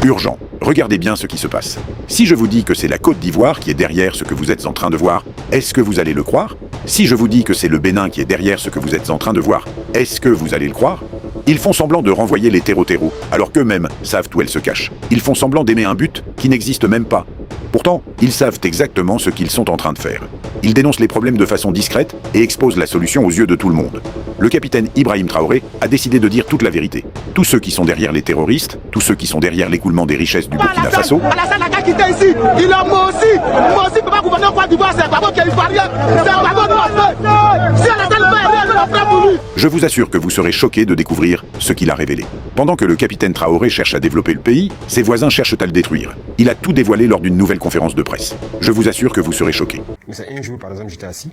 Urgent, regardez bien ce qui se passe. Si je vous dis que c'est la Côte d'Ivoire qui est derrière ce que vous êtes en train de voir, est-ce que vous allez le croire? Si je vous dis que c'est le Bénin qui est derrière ce que vous êtes en train de voir, est-ce que vous allez le croire? Ils font semblant de renvoyer les terreaux, alors qu'eux-mêmes savent où elles se cachent. Ils font semblant d'aimer un but qui n'existe même pas. Pourtant, ils savent exactement ce qu'ils sont en train de faire. Ils dénoncent les problèmes de façon discrète et exposent la solution aux yeux de tout le monde. Le capitaine Ibrahim Traoré a décidé de dire toute la vérité. Tous ceux qui sont derrière les terroristes, tous ceux qui sont derrière l'écoulement des richesses du Burkina Faso... Alassane a quitté ici, il a moi aussi je peux pas gouverner en Côte d'Ivoire, c'est un babo qui est ivoirien, c'est un babo de ma fait. Si Alassane va aider, je pour lui. Je vous assure que vous serez choqués de découvrir ce qu'il a révélé. Pendant que le capitaine Traoré cherche à développer le pays, ses voisins cherchent à le détruire. Il a tout dévoilé lors d'une nouvelle conférence de presse. Je vous assure que vous serez choqués. Mais c'est un jour, par exemple, j'étais assis,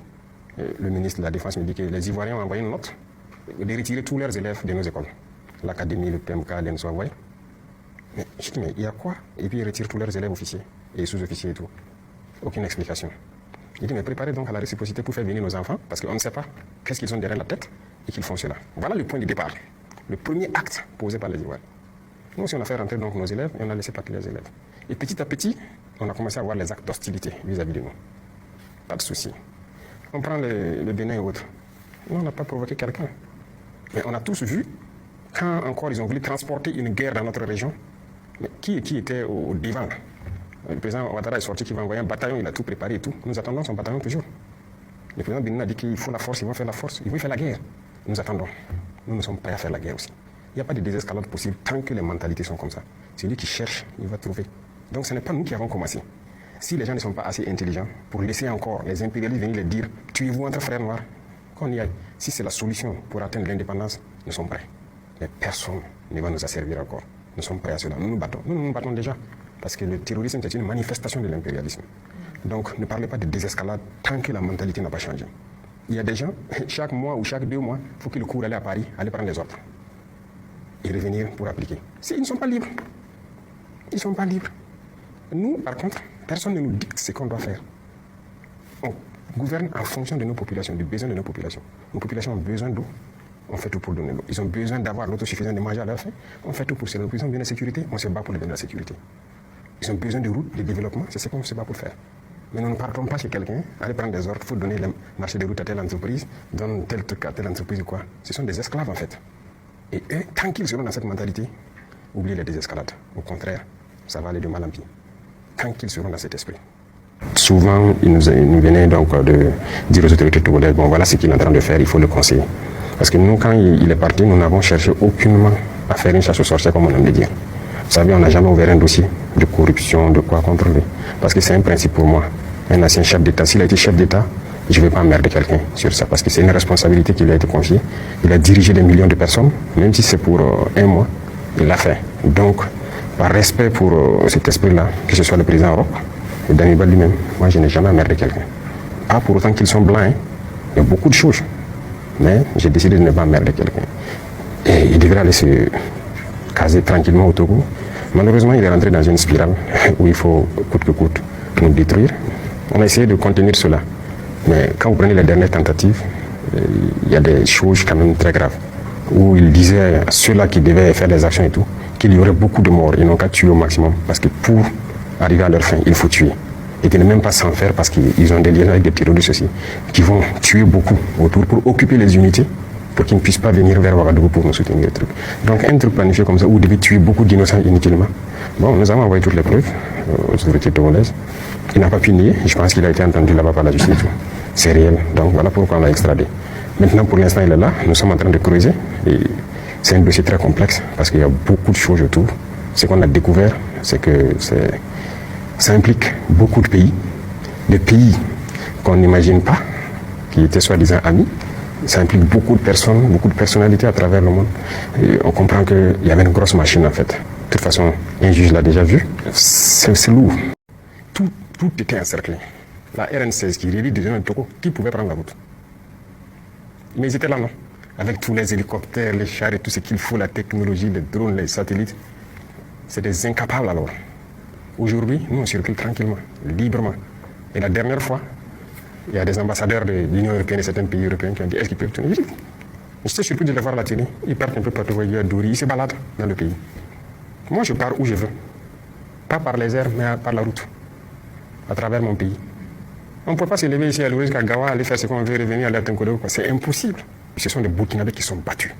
le ministre de la Défense me dit que les Ivoiriens ont envoyé une note de retirer tous leurs élèves de nos écoles. L'académie, le PMK, l'ENSO, envoyé. Mais je dis, mais il y a quoi? Et puis ils retirent tous leurs élèves officiers et sous-officiers et tout. Aucune explication. Il dit, mais préparez donc à la réciprocité pour faire venir nos enfants, parce qu'on ne sait pas qu'est-ce qu'ils ont derrière la tête et qu'ils font cela. Voilà le point de départ. Le premier acte posé par les Ivoiriens. Nous aussi, on a fait rentrer donc nos élèves et on a laissé partir les élèves. Et petit à petit, on a commencé à avoir les actes d'hostilité vis-à-vis de nous. Pas de souci. On prend le Bénin et autres. Nous, on n'a pas provoqué quelqu'un. Mais on a tous vu, quand encore ils ont voulu transporter une guerre dans notre région, mais qui était au divan? Le président Ouattara est sorti qu'il va envoyer un bataillon, il a tout préparé et tout. Nous attendons son bataillon toujours. Le président Bénin a dit qu'il faut la force, ils vont faire la force, ils vont faire la guerre. Nous attendons. Nous sommes prêts à faire la guerre aussi. Il n'y a pas de désescalade possible tant que les mentalités sont comme ça. Celui qui cherche, il va trouver. Donc ce n'est pas nous qui avons commencé. Si les gens ne sont pas assez intelligents pour laisser encore les impérialistes venir les dire « tuez-vous entre frères noirs », qu'on y aille. Si c'est la solution pour atteindre l'indépendance, nous sommes prêts. Mais personne ne va nous asservir encore. Nous sommes prêts à cela. Nous nous battons. Nous nous battons déjà. Parce que le terrorisme, c'est une manifestation de l'impérialisme. Donc ne parlez pas de désescalade tant que la mentalité n'a pas changé. Il y a des gens, chaque mois ou chaque 2 mois, il faut qu'ils courent aller à Paris, aller prendre les ordres. Et revenir pour appliquer. Ils ne sont pas libres. Ils ne sont pas libres. Nous, par contre, personne ne nous dicte ce qu'on doit faire. On gouverne en fonction de nos populations, du besoin de nos populations. Nos populations ont besoin d'eau, on fait tout pour donner l'eau. Ils ont besoin d'avoir l'autosuffisance de manger à leur faim, on fait tout pour cela. Ils ont besoin de sécurité, on se bat pour les donner la sécurité. Ils ont besoin de routes, de développement, c'est ce qu'on se bat pour faire. Mais nous ne partons pas chez quelqu'un, aller prendre des ordres, il faut donner le marché de route à telle entreprise, donne tel truc à telle entreprise ou quoi. Ce sont des esclaves en fait. Et eux, tant qu'ils seront dans cette mentalité, oubliez les désescalades. Au contraire, ça va aller de mal en pis. Tant qu'ils seront dans cet esprit. Souvent, ils nous venaient donc de dire aux autorités togolaises, bon voilà ce qu'il est en train de faire, il faut le conseiller. Parce que nous, quand il est parti, nous n'avons cherché aucunement à faire une chasse aux sorcières, comme on aime le dire. Vous savez, on n'a jamais ouvert un dossier de corruption, de quoi contre lui. Parce que c'est un principe pour moi. Un ancien chef d'État, s'il a été chef d'État, je ne vais pas emmerder quelqu'un sur ça, parce que c'est une responsabilité qui lui a été confiée. Il a dirigé des millions de personnes, même si c'est pour 1 mois, il l'a fait. Donc, par respect pour cet esprit-là, que ce soit le président Europe, et Daniel lui-même, moi je n'ai jamais emmerdé quelqu'un. Pas pour autant qu'ils sont blancs, hein. Il y a beaucoup de choses. Mais j'ai décidé de ne pas emmerder quelqu'un. Et il devrait aller se caser tranquillement au Togo. Malheureusement, il est rentré dans une spirale où il faut coûte que coûte nous détruire. On a essayé de contenir cela. Mais quand vous prenez les dernières tentatives, il y a des choses quand même très graves. Où il disait à ceux-là qui devaient faire des actions et tout, qu'il y aurait beaucoup de morts. Ils n'ont qu'à tuer au maximum. Parce que pour arriver à leur fin, il faut tuer. Et de ne même pas s'en faire parce qu'ils ont des liens avec des terroristes aussi, qui vont tuer beaucoup autour pour occuper les unités, pour qu'ils ne puissent pas venir vers Ouagadougou pour nous soutenir. Donc un truc planifié comme ça, où vous devez tuer beaucoup d'innocents inutilement. Bon, nous avons envoyé toutes les preuves aux autorités togolaises. Il n'a pas pu nier, je pense qu'il a été entendu là-bas par la justice. C'est réel, donc voilà pourquoi on l'a extradé. Maintenant, pour l'instant, il est là, nous sommes en train de creuser. Et c'est un dossier très complexe parce qu'il y a beaucoup de choses autour. Ce qu'on a découvert, c'est que ça implique beaucoup de pays qu'on n'imagine pas, qui étaient soi-disant amis. Ça implique beaucoup de personnes, beaucoup de personnalités à travers le monde. Et on comprend qu'il y avait une grosse machine en fait. De toute façon, un juge l'a déjà vu. C'est lourd. Tout était encerclé. La RN16 qui relie des gens de Togo, qui pouvait prendre la route? Mais ils étaient là, non? Avec tous les hélicoptères, les chars et tout ce qu'il faut, la technologie, les drones, les satellites. C'est des incapables alors. Aujourd'hui, nous on circule tranquillement, librement. Et la dernière fois, il y a des ambassadeurs de l'Union européenne et certains pays européens qui ont dit est-ce qu'ils peuvent tenir? J'étais surpris de les voir à la télé. Ils partent un peu partout, ils se baladent dans le pays. Moi je pars où je veux. Pas par les airs, mais par la route, à travers mon pays. On ne peut pas se lever ici à l'ouest jusqu'à Gawa, aller faire ce qu'on veut, revenir à Tenkodo. C'est impossible. Ce sont des Burkinabés qui sont battus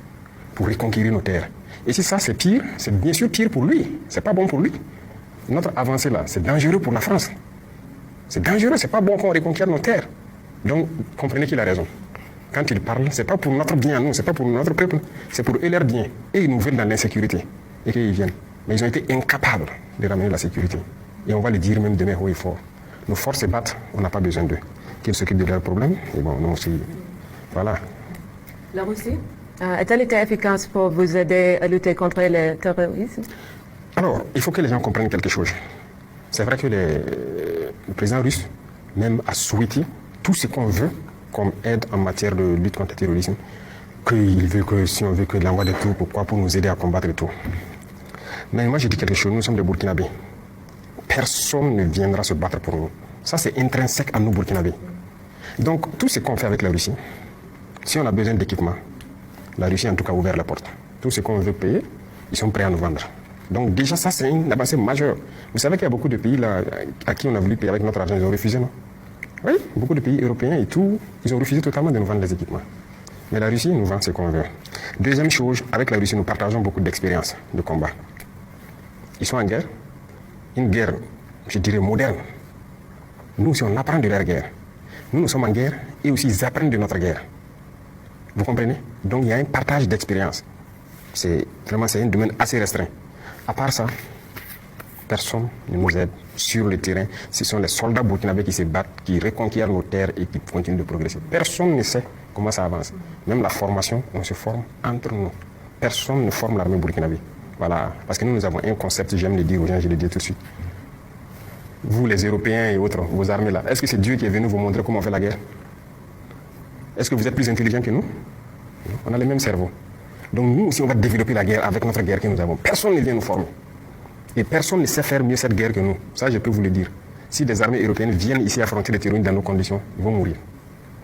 pour reconquérir nos terres. Et si ça c'est pire, c'est bien sûr pire pour lui. C'est pas bon pour lui. Notre avancée là, c'est dangereux pour la France. C'est dangereux, c'est pas bon qu'on reconquiert nos terres. Donc, comprenez qu'il a raison. Quand il parle, c'est pas pour notre bien à nous, c'est pas pour notre peuple, c'est pour eux leur bien. Et ils nous veulent dans l'insécurité. Et qu'ils viennent. Mais ils ont été incapables de ramener la sécurité. Et on va le dire même demain haut et fort. Nos forces se battent, on n'a pas besoin d'eux. Qu'ils s'occupent de leurs problèmes, et bon, nous aussi, voilà. La Russie a-t-elle été efficace pour vous aider à lutter contre le terrorisme? Alors, il faut que les gens comprennent quelque chose. C'est vrai que le président russe, même a souhaité tout ce qu'on veut comme aide en matière de lutte contre le terrorisme, qu'il veut que, si on veut que l'envoi des troupes, pourquoi, pour nous aider à combattre et tout. Mais moi, je dis quelque chose, nous sommes des Burkinabés. Personne ne viendra se battre pour nous. Ça, c'est intrinsèque à nous, Burkinabés. Donc, tout ce qu'on fait avec la Russie, si on a besoin d'équipement, la Russie, en tout cas, a ouvert la porte. Tout ce qu'on veut payer, ils sont prêts à nous vendre. Donc, déjà, ça, c'est une avancée majeure. Vous savez qu'il y a beaucoup de pays là, à qui on a voulu payer avec notre argent, ils ont refusé, non? Oui, beaucoup de pays européens et tout, ils ont refusé totalement de nous vendre les équipements. Mais la Russie nous vend ce qu'on veut. Deuxième chose, avec la Russie, nous partageons beaucoup d'expérience de combat. Ils sont en guerre, une guerre, je dirais, moderne. Nous aussi, on apprend de leur guerre. Nous sommes en guerre et aussi ils apprennent de notre guerre. Vous comprenez? Donc il y a un partage d'expérience. C'est un domaine assez restreint. À part ça, personne ne nous aide sur le terrain. Ce sont les soldats burkinabés qui se battent, qui reconquièrent nos terres et qui continuent de progresser. Personne ne sait comment ça avance. Même la formation, on se forme entre nous. Personne ne forme l'armée burkinabé. Voilà, parce que nous avons un concept, j'aime le dire aux gens, je le dis tout de suite. Vous, les Européens et autres, vos armées là, est-ce que c'est Dieu qui est venu vous montrer comment on fait la guerre? Est-ce que vous êtes plus intelligents que nous? On a le même cerveau. Donc nous aussi, on va développer la guerre avec notre guerre que nous avons. Personne ne vient nous former. Et personne ne sait faire mieux cette guerre que nous. Ça, je peux vous le dire. Si des armées européennes viennent ici affronter les terroristes dans nos conditions, ils vont mourir.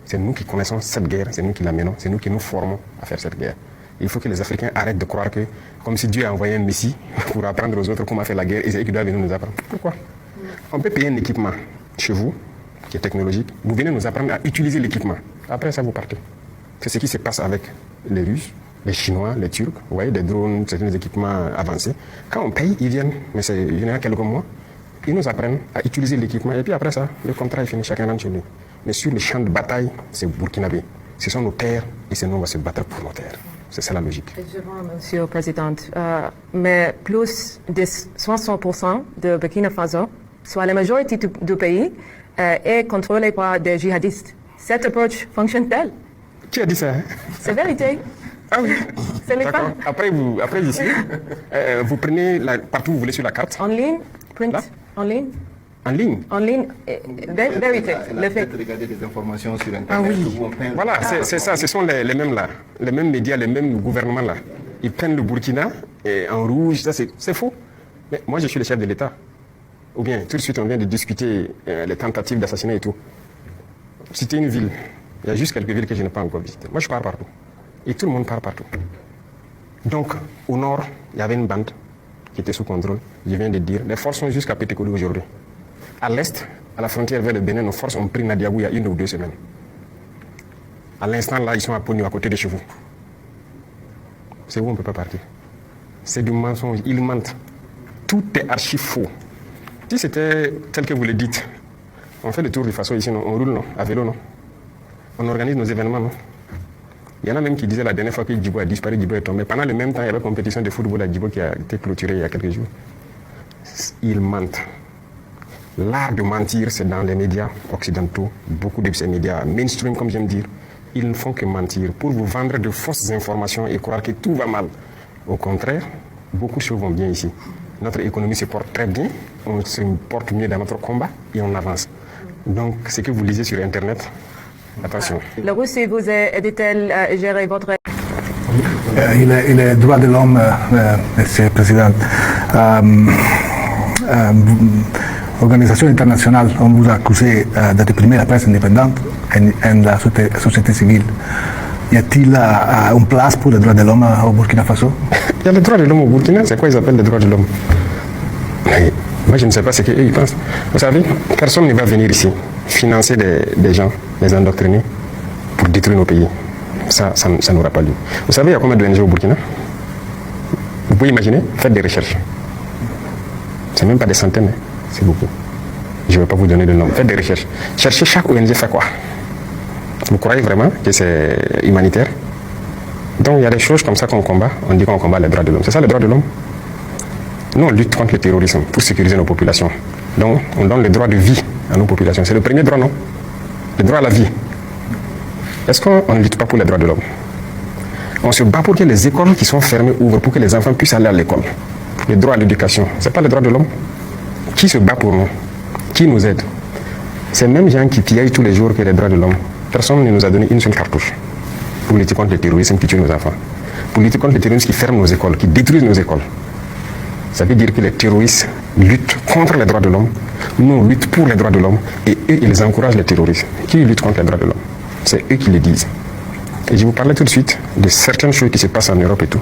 C'est nous qui connaissons cette guerre, c'est nous qui la menons, c'est nous qui nous formons à faire cette guerre. Il faut que les Africains arrêtent de croire que, comme si Dieu a envoyé un messie pour apprendre aux autres comment faire la guerre, et c'est eux qui doivent venir nous apprendre. Pourquoi? On peut payer un équipement chez vous, qui est technologique. Vous venez nous apprendre à utiliser l'équipement. Après ça, vous partez. C'est ce qui se passe avec les Russes, les Chinois, les Turcs. Vous voyez, des drones, certains équipements avancés. Quand on paye, ils viennent, mais il y en a quelques mois. Ils nous apprennent à utiliser l'équipement. Et puis après ça, le contrat est fini, chacun rentre chez lui. Mais sur le champ de bataille, c'est burkinabé. Ce sont nos terres, et sinon on va se battre pour nos terres. C'est ça la logique. Je vois, Monsieur le Président. Mais plus de 60% de Burkina Faso, soit la majorité du pays, est contrôlée par des djihadistes. Cette approche fonctionne-t-elle? Qui a dit ça? C'est vérité. Ah oui. C'est les D'accord. femmes. Après ici, vous prenez partout où vous voulez sur la carte. En ligne, print, Là? en ligne. En ligne. En ligne, vérité, le fait. Regarder des informations sur Internet. Ah oui. Voilà, c'est ça, ce sont les mêmes là, les mêmes médias, les mêmes gouvernements là. Ils prennent le Burkina et en rouge, ça c'est faux. Mais moi je suis le chef de l'État. Ou bien tout de suite on vient de discuter les tentatives d'assassinat et tout. C'était une ville. Il y a juste quelques villes que je n'ai pas encore visitées. Moi je pars partout. Et tout le monde part partout. Donc au nord, il y avait une bande qui était sous contrôle. Je viens de dire, les forces sont jusqu'à Pétékoulou aujourd'hui. À l'est, à la frontière vers le Bénin, nos forces ont pris Nadiabou il y a 1 ou 2 semaines. À l'instant, là, ils sont à Pognou, à côté de chez vous. C'est où on ne peut pas partir. C'est du mensonge, ils mentent. Tout est archi faux. Si c'était tel que vous le dites, on fait le tour du façon ici, non? On roule, non? À vélo, non? On organise nos événements, non? Il y en a même qui disaient la dernière fois que Djibo a disparu, Djibo est tombé. Pendant le même temps, il y avait une compétition de football à Djibo qui a été clôturée il y a quelques jours. Ils mentent. L'art de mentir, c'est dans les médias occidentaux. Beaucoup de ces médias mainstream, comme j'aime dire, ils ne font que mentir pour vous vendre de fausses informations et croire que tout va mal. Au contraire, beaucoup de choses vont bien ici. Notre économie se porte très bien, on se porte mieux dans notre combat et on avance. Donc, ce que vous lisez sur Internet, attention. La Russie vous aide-t-elle à gérer votre... Il est droit de l'homme, Monsieur le Président. Organisation internationale, on vous a accusé de réprimer la presse indépendante et la société civile. Y a-t-il une place pour les droits de l'homme au Burkina Faso? Il y a les droits de l'homme au Burkina, c'est quoi ils appellent les droits de l'homme? Moi, je ne sais pas ce qu'ils pensent. Vous savez, personne ne va venir ici financer des gens, les endoctriner pour détruire nos pays. Ça n'aura pas lieu. Vous savez, il y a combien d'ONG au Burkina? Vous pouvez imaginer, faites des recherches. C'est même pas des centaines, hein. C'est beaucoup. Je ne vais pas vous donner de nom. Faites des recherches. Cherchez chaque ONG fait quoi. Vous croyez vraiment que c'est humanitaire? Donc il y a des choses comme ça qu'on combat. On dit qu'on combat les droits de l'homme. C'est ça les droits de l'homme? Nous, on lutte contre le terrorisme pour sécuriser nos populations. Donc on donne le droit de vie à nos populations. C'est le premier droit, non? Le droit à la vie. Est-ce qu'on ne lutte pas pour les droits de l'homme? On se bat pour que les écoles qui sont fermées ouvrent, pour que les enfants puissent aller à l'école. Le droit à l'éducation, ce n'est pas le droit de l'homme. Qui se bat pour nous? Qui nous aide? Ces mêmes gens qui piaillent tous les jours que les droits de l'homme. Personne ne nous a donné une seule cartouche pour lutter contre le terrorisme qui tue nos enfants, pour lutter contre le terrorisme qui ferme nos écoles, qui détruisent nos écoles. Ça veut dire que les terroristes luttent contre les droits de l'homme, nous on lutte pour les droits de l'homme, et eux ils encouragent les terroristes. Qui lutte contre les droits de l'homme? C'est eux qui le disent. Et je vous parlais tout de suite de certaines choses qui se passent en Europe et tout.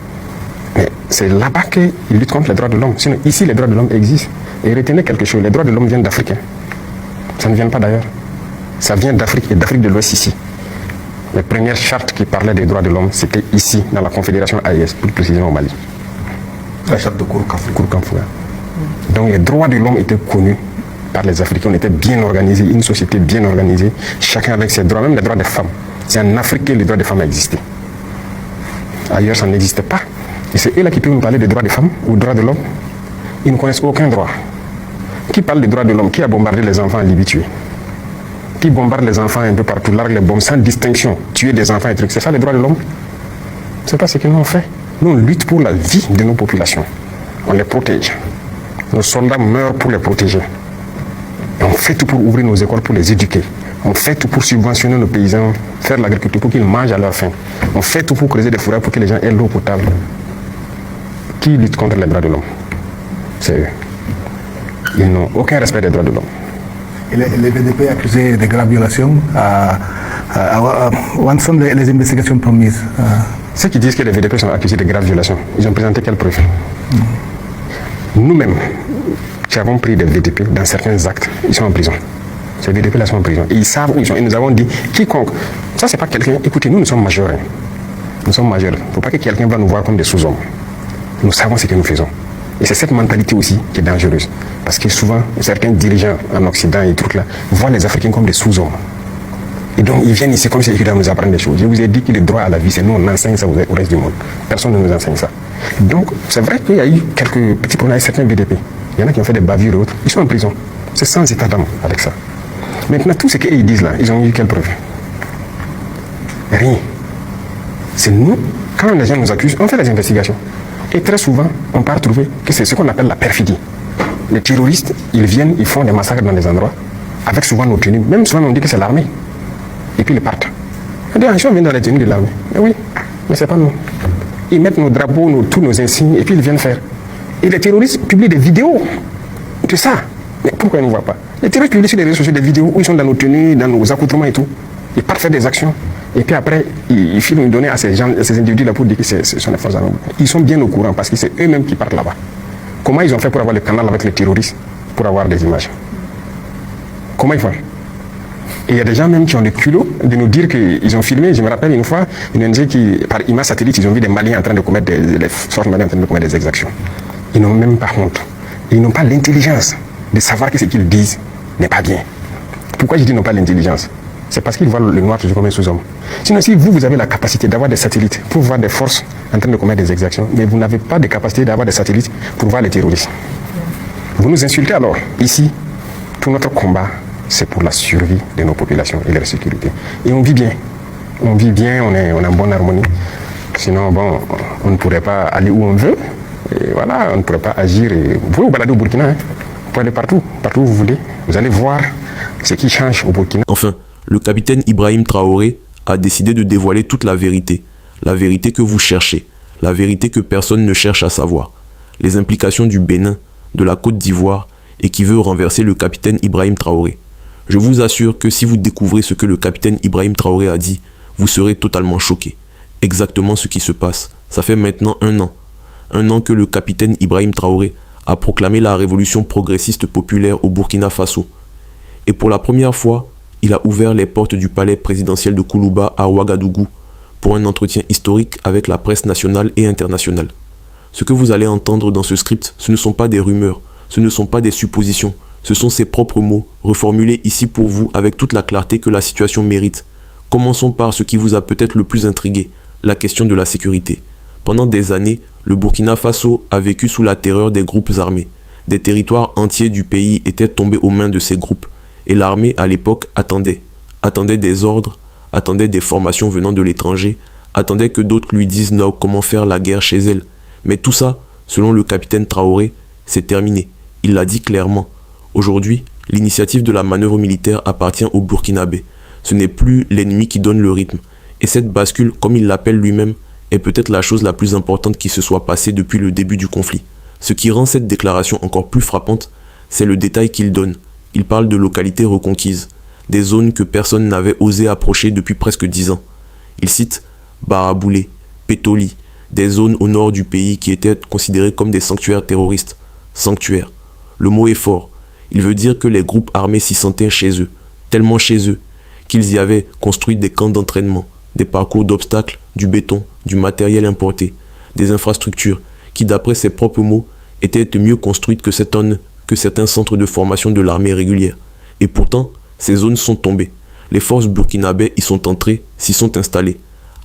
Mais c'est là-bas qu'ils luttent contre les droits de l'homme. Sinon, ici, les droits de l'homme existent. Et retenez quelque chose, les droits de l'homme viennent d'Afrique. Ça ne vient pas d'ailleurs. Ça vient d'Afrique et d'Afrique de l'Ouest ici. Les premières chartes qui parlaient des droits de l'homme, c'était ici, dans la Confédération AES, plus précisément au Mali. La charte de Kourkanfouga. Donc les droits de l'homme étaient connus par les Africains. On était bien organisés, une société bien organisée, chacun avec ses droits, même les droits des femmes. C'est en Afrique que les droits des femmes existaient. Ailleurs, ça n'existait pas. Et c'est eux là qui peuvent nous parler des droits des femmes ou des droits de l'homme. Ils ne connaissent aucun droit. Qui parle des droits de l'homme? Qui a bombardé les enfants en Libye tués? Qui bombarde les enfants un peu partout, largue les bombes sans distinction, tuer des enfants et trucs? C'est ça les droits de l'homme? C'est pas ce que nous on fait. Nous on lutte pour la vie de nos populations. On les protège. Nos soldats meurent pour les protéger. Et on fait tout pour ouvrir nos écoles, pour les éduquer. On fait tout pour subventionner nos paysans, faire l'agriculture pour qu'ils mangent à leur faim. On fait tout pour creuser des forêts pour que les gens aient l'eau potable. Qui lutte contre les droits de l'homme? C'est eux. Ils n'ont aucun respect des droits de l'homme. Et les VDP accusés de graves violations, où en sont les investigations promises? Ceux qui disent que les VDP sont accusés de graves violations, ils ont présenté quelles preuves? Nous-mêmes, qui avons pris des VDP dans certains actes, ils sont en prison. Ces VDP-là sont en prison. Et ils savent où ils sont. Et nous avons dit, quiconque, ça c'est pas quelqu'un, écoutez, nous sommes majeurs. Nous sommes majeurs. Il ne faut pas que quelqu'un va nous voir comme des sous-hommes. Nous savons ce que nous faisons. Et c'est cette mentalité aussi qui est dangereuse. Parce que souvent, certains dirigeants en Occident et trucs là, voient les Africains comme des sous-hommes. Et donc, ils viennent ici comme si ils doivent nous apprendre des choses. Je vous ai dit que le droit à la vie, c'est nous, on enseigne ça au reste du monde. Personne ne nous enseigne ça. Donc, c'est vrai qu'il y a eu quelques petits problèmes avec certains VDP. Il y en a qui ont fait des bavures et autres. Ils sont en prison. C'est sans état d'âme avec ça. Maintenant, tout ce qu'ils disent là, ils ont eu quelle preuve? Rien. C'est nous, quand les gens nous accusent, on fait les investigations. Et très souvent, on part trouver que c'est ce qu'on appelle la perfidie. Les terroristes, ils viennent, ils font des massacres dans des endroits, avec souvent nos tenues. Même souvent, on dit que c'est l'armée. Et puis ils partent. On dit, on vient dans les tenues de l'armée. Mais oui, mais c'est pas nous. Ils mettent nos drapeaux, tous nos insignes, et puis ils viennent faire. Et les terroristes publient des vidéos de ça. Mais pourquoi ils ne voient pas? Les terroristes publient sur les réseaux sociaux des vidéos où ils sont dans nos tenues, dans nos accoutrements et tout. Ils partent faire des actions. Et puis après, ils filment une donnée à ces gens, à ces individus-là pour dire que ce sont les forces armées. Ils sont bien au courant parce que c'est eux-mêmes qui partent là-bas. Comment ils ont fait pour avoir le canal avec les terroristes, pour avoir des images? Comment ils font? Et il y a des gens même qui ont le culot de nous dire qu'ils ont filmé. Je me rappelle une fois, une ONG qui, par image satellite, ils ont vu des Maliens en train de commettre les forces maliennes en train de commettre des exactions. Ils n'ont même pas honte. Ils n'ont pas l'intelligence de savoir que ce qu'ils disent n'est pas bien. Pourquoi je dis n'ont pas l'intelligence? C'est parce qu'ils voient le noir toujours comme un sous-homme. Sinon, si vous avez la capacité d'avoir des satellites pour voir des forces en train de commettre des exactions, mais vous n'avez pas de capacité d'avoir des satellites pour voir les terroristes. Vous nous insultez alors. Ici, tout notre combat, c'est pour la survie de nos populations et leur sécurité. Et on vit bien. On vit bien, on est en bonne harmonie. Sinon, bon, on ne pourrait pas aller où on veut. Et voilà, on ne pourrait pas agir. Et vous pouvez vous balader au Burkina. Hein. Vous pouvez aller partout où vous voulez. Vous allez voir ce qui change au Burkina. Enfin, le capitaine Ibrahim Traoré a décidé de dévoiler toute la vérité que vous cherchez, la vérité que personne ne cherche à savoir, les implications du Bénin, de la Côte d'Ivoire et qui veut renverser le capitaine Ibrahim Traoré. Je vous assure que si vous découvrez ce que le capitaine Ibrahim Traoré a dit, vous serez totalement choqué. Exactement ce qui se passe. Ça fait maintenant un an que le capitaine Ibrahim Traoré a proclamé la révolution progressiste populaire au Burkina Faso. Et pour la première fois, il a ouvert les portes du palais présidentiel de Koulouba à Ouagadougou pour un entretien historique avec la presse nationale et internationale. Ce que vous allez entendre dans ce script, ce ne sont pas des rumeurs, ce ne sont pas des suppositions, ce sont ses propres mots, reformulés ici pour vous avec toute la clarté que la situation mérite. Commençons par ce qui vous a peut-être le plus intrigué, la question de la sécurité. Pendant des années, le Burkina Faso a vécu sous la terreur des groupes armés. Des territoires entiers du pays étaient tombés aux mains de ces groupes. Et l'armée, à l'époque, attendait des ordres, attendait des formations venant de l'étranger, attendait que d'autres lui disent non, comment faire la guerre chez elle. Mais tout ça, selon le capitaine Traoré, c'est terminé. Il l'a dit clairement. Aujourd'hui, l'initiative de la manœuvre militaire appartient aux Burkinabés. Ce n'est plus l'ennemi qui donne le rythme. Et cette bascule, comme il l'appelle lui-même, est peut-être la chose la plus importante qui se soit passée depuis le début du conflit. Ce qui rend cette déclaration encore plus frappante, c'est le détail qu'il donne. Il parle de localités reconquises, des zones que personne n'avait osé approcher depuis presque 10 ans. Il cite Baraboulé, Pétoli, des zones au nord du pays qui étaient considérées comme des sanctuaires terroristes. Sanctuaires. Le mot est fort. Il veut dire que les groupes armés s'y sentaient chez eux, tellement chez eux, qu'ils y avaient construit des camps d'entraînement, des parcours d'obstacles, du béton, du matériel importé, des infrastructures qui, d'après ses propres mots, étaient mieux construites que certains centres de formation de l'armée régulière. Et pourtant, ces zones sont tombées. Les forces burkinabées y sont entrées, s'y sont installées.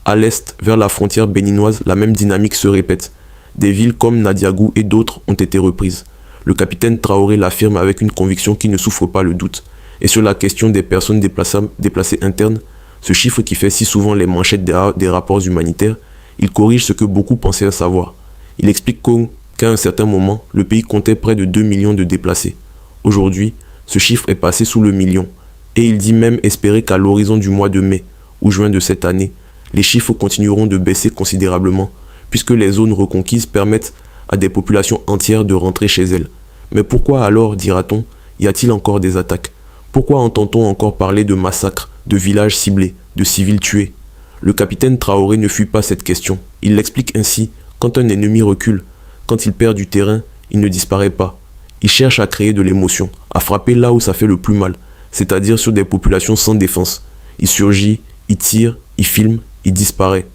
À l'est, vers la frontière béninoise, la même dynamique se répète. Des villes comme Nadiagou et d'autres ont été reprises. Le capitaine Traoré l'affirme avec une conviction qui ne souffre pas le doute. Et sur la question des personnes déplacées internes, ce chiffre qui fait si souvent les manchettes des rapports humanitaires, il corrige ce que beaucoup pensaient savoir. Il explique qu'à un certain moment, le pays comptait près de 2 millions de déplacés. Aujourd'hui, ce chiffre est passé sous le million. Et il dit même espérer qu'à l'horizon du mois de mai ou juin de cette année, les chiffres continueront de baisser considérablement, puisque les zones reconquises permettent à des populations entières de rentrer chez elles. Mais pourquoi alors, dira-t-on, y a-t-il encore des attaques? Pourquoi entend-on encore parler de massacres, de villages ciblés, de civils tués? Le capitaine Traoré ne fuit pas cette question. Il l'explique ainsi, quand un ennemi recule, quand il perd du terrain, il ne disparaît pas. Il cherche à créer de l'émotion, à frapper là où ça fait le plus mal, c'est-à-dire sur des populations sans défense. Il surgit, il tire, il filme, il disparaît.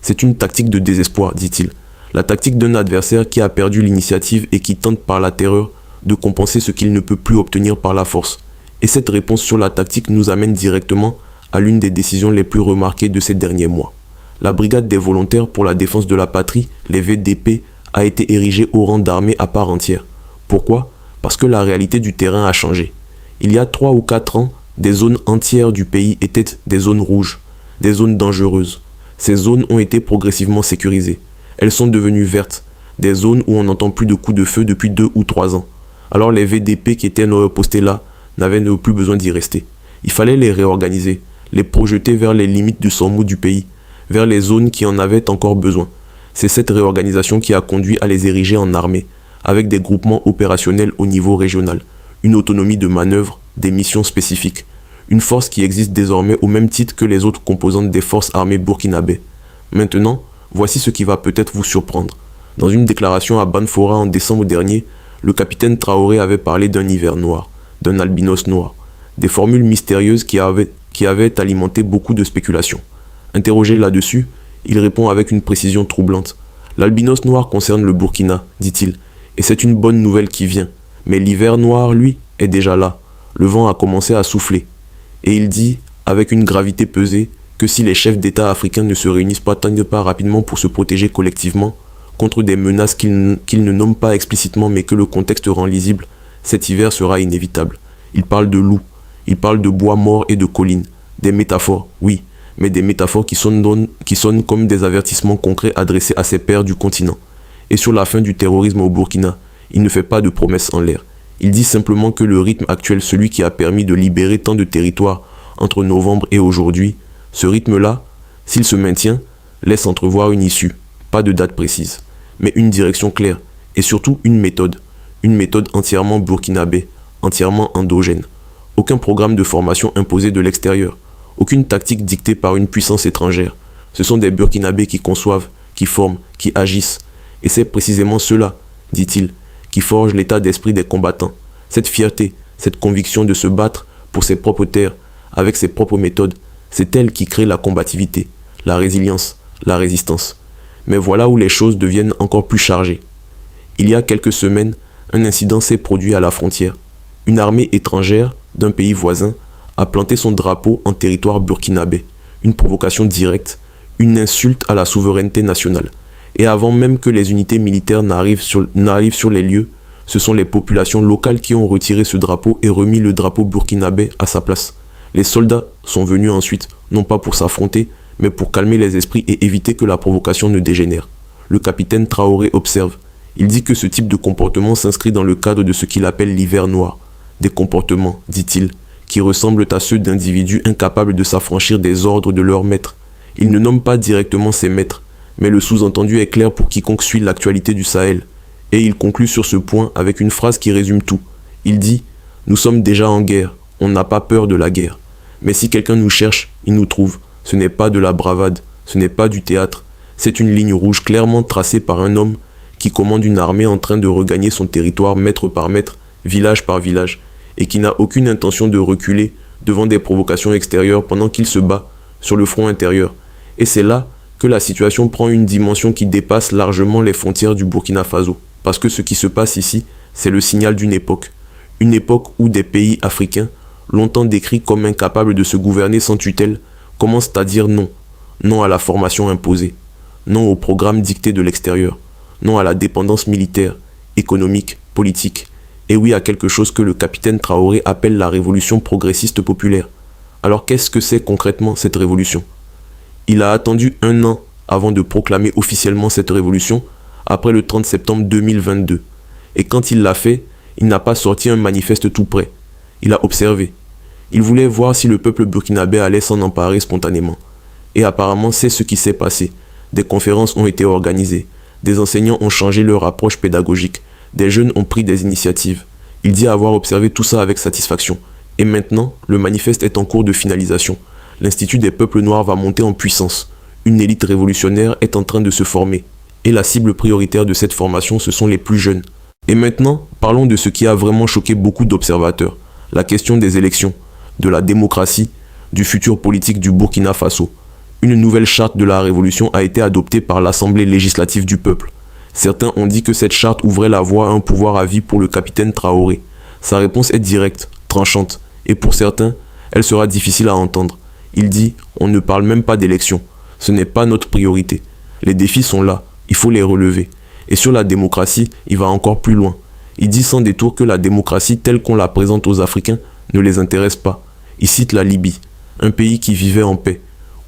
C'est une tactique de désespoir, dit-il. La tactique d'un adversaire qui a perdu l'initiative et qui tente par la terreur de compenser ce qu'il ne peut plus obtenir par la force. Et cette réponse sur la tactique nous amène directement à l'une des décisions les plus remarquées de ces derniers mois. La brigade des volontaires pour la défense de la patrie, les VDP, a été érigée au rang d'armée à part entière. Pourquoi? Parce que la réalité du terrain a changé. Il y a 3 ou 4 ans, des zones entières du pays étaient des zones rouges, des zones dangereuses. Ces zones ont été progressivement sécurisées. Elles sont devenues vertes, des zones où on n'entend plus de coups de feu depuis 2 ou 3 ans. Alors les VDP qui étaient postés là n'avaient plus besoin d'y rester. Il fallait les réorganiser, les projeter vers les limites du surmou du pays, vers les zones qui en avaient encore besoin. C'est cette réorganisation qui a conduit à les ériger en armée, avec des groupements opérationnels au niveau régional, une autonomie de manœuvre, des missions spécifiques, une force qui existe désormais au même titre que les autres composantes des forces armées burkinabées. Maintenant, voici ce qui va peut-être vous surprendre. Dans une déclaration à Banfora en décembre dernier, le capitaine Traoré avait parlé d'un hiver noir, d'un albinos noir, des formules mystérieuses qui avaient alimenté beaucoup de spéculations. Interrogé là-dessus, il répond avec une précision troublante. L'albinos noir concerne le Burkina, dit-il, et c'est une bonne nouvelle qui vient. Mais l'hiver noir, lui, est déjà là. Le vent a commencé à souffler. Et il dit, avec une gravité pesée, que si les chefs d'État africains ne se réunissent pas rapidement pour se protéger collectivement contre des menaces qu'ils ne nomment pas explicitement mais que le contexte rend lisible, cet hiver sera inévitable. Il parle de loups, il parle de bois morts et de collines. Des métaphores, oui, mais des métaphores qui sonnent comme des avertissements concrets adressés à ses pairs du continent. Et sur la fin du terrorisme au Burkina, il ne fait pas de promesses en l'air. Il dit simplement que le rythme actuel, celui qui a permis de libérer tant de territoires entre novembre et aujourd'hui, ce rythme-là, s'il se maintient, laisse entrevoir une issue, pas de date précise, mais une direction claire, et surtout une méthode entièrement burkinabé, entièrement endogène. Aucun programme de formation imposé de l'extérieur, aucune tactique dictée par une puissance étrangère. Ce sont des burkinabés qui conçoivent, qui forment, qui agissent, et c'est précisément cela, dit-il, qui forge l'état d'esprit des combattants. Cette fierté, cette conviction de se battre pour ses propres terres, avec ses propres méthodes, c'est elle qui crée la combativité, la résilience, la résistance. Mais voilà où les choses deviennent encore plus chargées. Il y a quelques semaines, un incident s'est produit à la frontière. Une armée étrangère d'un pays voisin a planté son drapeau en territoire burkinabé. Une provocation directe, une insulte à la souveraineté nationale. Et avant même que les unités militaires n'arrivent sur les lieux, ce sont les populations locales qui ont retiré ce drapeau et remis le drapeau burkinabé à sa place. Les soldats sont venus ensuite, non pas pour s'affronter, mais pour calmer les esprits et éviter que la provocation ne dégénère. Le capitaine Traoré observe. Il dit que ce type de comportement s'inscrit dans le cadre de ce qu'il appelle l'hiver noir. Des comportements, dit-il, qui ressemblent à ceux d'individus incapables de s'affranchir des ordres de leurs maîtres. Il ne nomme pas directement ses maîtres, mais le sous-entendu est clair pour quiconque suit l'actualité du Sahel. Et il conclut sur ce point avec une phrase qui résume tout. Il dit « Nous sommes déjà en guerre, on n'a pas peur de la guerre. Mais si quelqu'un nous cherche, il nous trouve. Ce n'est pas de la bravade, ce n'est pas du théâtre. C'est une ligne rouge clairement tracée par un homme qui commande une armée en train de regagner son territoire mètre par mètre, village par village, et qui n'a aucune intention de reculer devant des provocations extérieures pendant qu'il se bat sur le front intérieur. Et c'est là que la situation prend une dimension qui dépasse largement les frontières du Burkina Faso. Parce que ce qui se passe ici, c'est le signal d'une époque. Une époque où des pays africains, longtemps décrits comme incapables de se gouverner sans tutelle, commencent à dire non. Non à la formation imposée. Non au programme dicté de l'extérieur. Non à la dépendance militaire, économique, politique. Et oui à quelque chose que le capitaine Traoré appelle la révolution progressiste populaire. Alors qu'est-ce que c'est concrètement cette révolution ? Il a attendu 1 an avant de proclamer officiellement cette révolution, après le 30 septembre 2022. Et quand il l'a fait, il n'a pas sorti un manifeste tout prêt. Il a observé. Il voulait voir si le peuple burkinabé allait s'en emparer spontanément. Et apparemment, c'est ce qui s'est passé. Des conférences ont été organisées. Des enseignants ont changé leur approche pédagogique. Des jeunes ont pris des initiatives. Il dit avoir observé tout ça avec satisfaction. Et maintenant, le manifeste est en cours de finalisation. L'Institut des peuples noirs va monter en puissance. Une élite révolutionnaire est en train de se former. Et la cible prioritaire de cette formation, ce sont les plus jeunes. Et maintenant, parlons de ce qui a vraiment choqué beaucoup d'observateurs. La question des élections, de la démocratie, du futur politique du Burkina Faso. Une nouvelle charte de la révolution a été adoptée par l'Assemblée législative du peuple. Certains ont dit que cette charte ouvrait la voie à un pouvoir à vie pour le capitaine Traoré. Sa réponse est directe, tranchante, et pour certains, elle sera difficile à entendre. Il dit « On ne parle même pas d'élection. Ce n'est pas notre priorité. Les défis sont là, il faut les relever. » Et sur la démocratie, il va encore plus loin. Il dit sans détour que la démocratie telle qu'on la présente aux Africains ne les intéresse pas. Il cite la Libye, un pays qui vivait en paix,